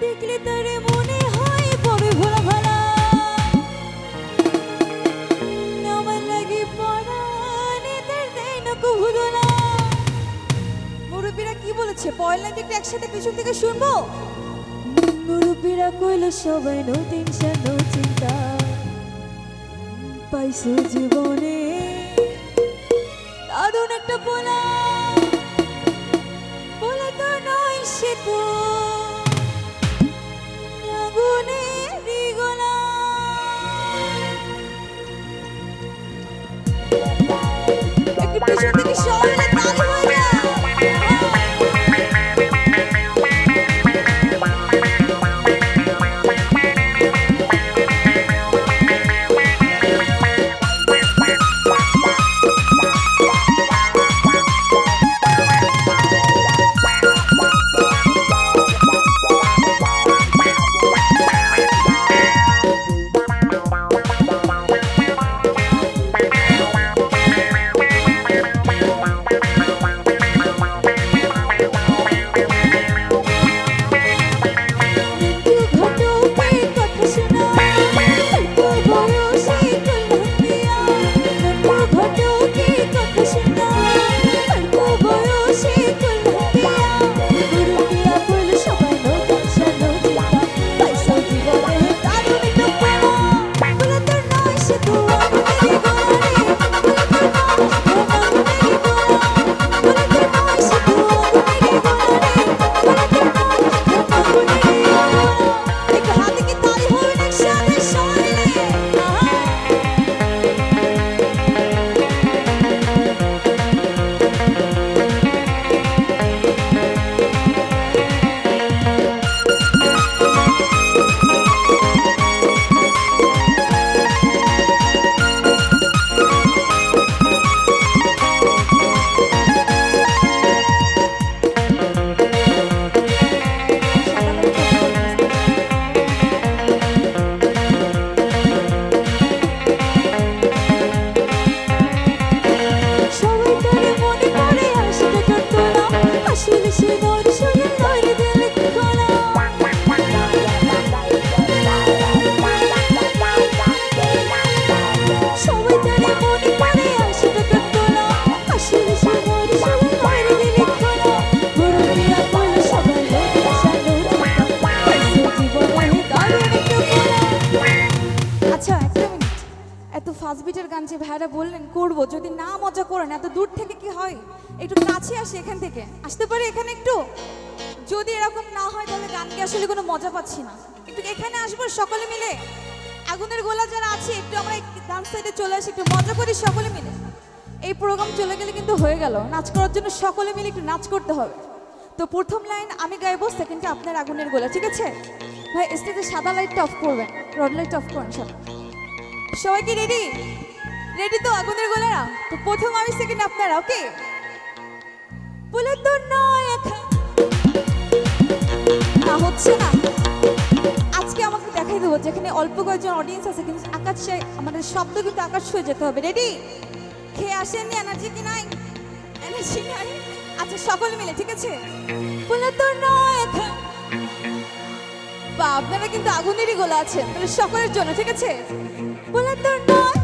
দেখলে তারে মনে হয় পরে ভোলা ভালা আমার লাগে পরানে তার দেয় না কবুদনা। মুরব্বীরা কি বলেছে পয়লা একটু একসাথে পেছন থেকে শুনবো। মুরব্বীরা কইল সবাই নো টেনশন নো চিন্তা পাইছো জীবনে দারুণ একটা পোলা পোলা তো নয় সে তো আগুনেরই গোলা। একটু পেছন থেকে সবাই তালি হয়ে যায়। ফাস্ট বিটের গান যে ভাইরা বললেন করবো, যদি না মজা করেন এত দূর থেকে কি হয়, একটু কাছে আসে, এখান থেকে আসতে পারি এখানে একটু। যদি এরকম না হয় তাহলে গানকে আসলে কোনো মজা পাচ্ছি না। একটু এখানে আসবো সকলে মিলে, আগুনের গোলা যারা আছে একটু আমরা ডান্স সাইডে চলে আসি, একটু মজা করি সকলে মিলে। এই প্রোগ্রাম চলে গেলে কিন্তু হয়ে গেল, নাচ করার জন্য সকলে মিলে একটু নাচ করতে হবে। তো প্রথম লাইন আমি গাইবো, সেকেন্ডে আপনার আগুনের গোলা, ঠিক আছে ভাই? স্টেজে সাদা লাইটটা অফ করবেন, রড লাইটটা অফ করেন সব। সবাই কি রেডি? রেডি তো আগুনের গোলারা? তো প্রথম আমি, সেকেন্ড আপনারা, ওকে? বলে তো নয় না হচ্ছে না, আজকে আমাকে দেখাই দেবো যেখানে অল্প কয়েকজন অডিয়েন্স আছে কিন্তু আকাশে আমাদের শব্দ কিন্তু আকাশ ছুঁয়ে যেতে হবে। রেডি? খেয়ে আসেননি? এনার্জি কি নাই? এনার্জি নাই? আচ্ছা সকলে মিলে, ঠিক আছে? বলে তো নয় বা আপনারা কিন্তু আগুনেরই গোলা আছেন, তাহলে সকলের জন্য, ঠিক আছে? বলে তো নয়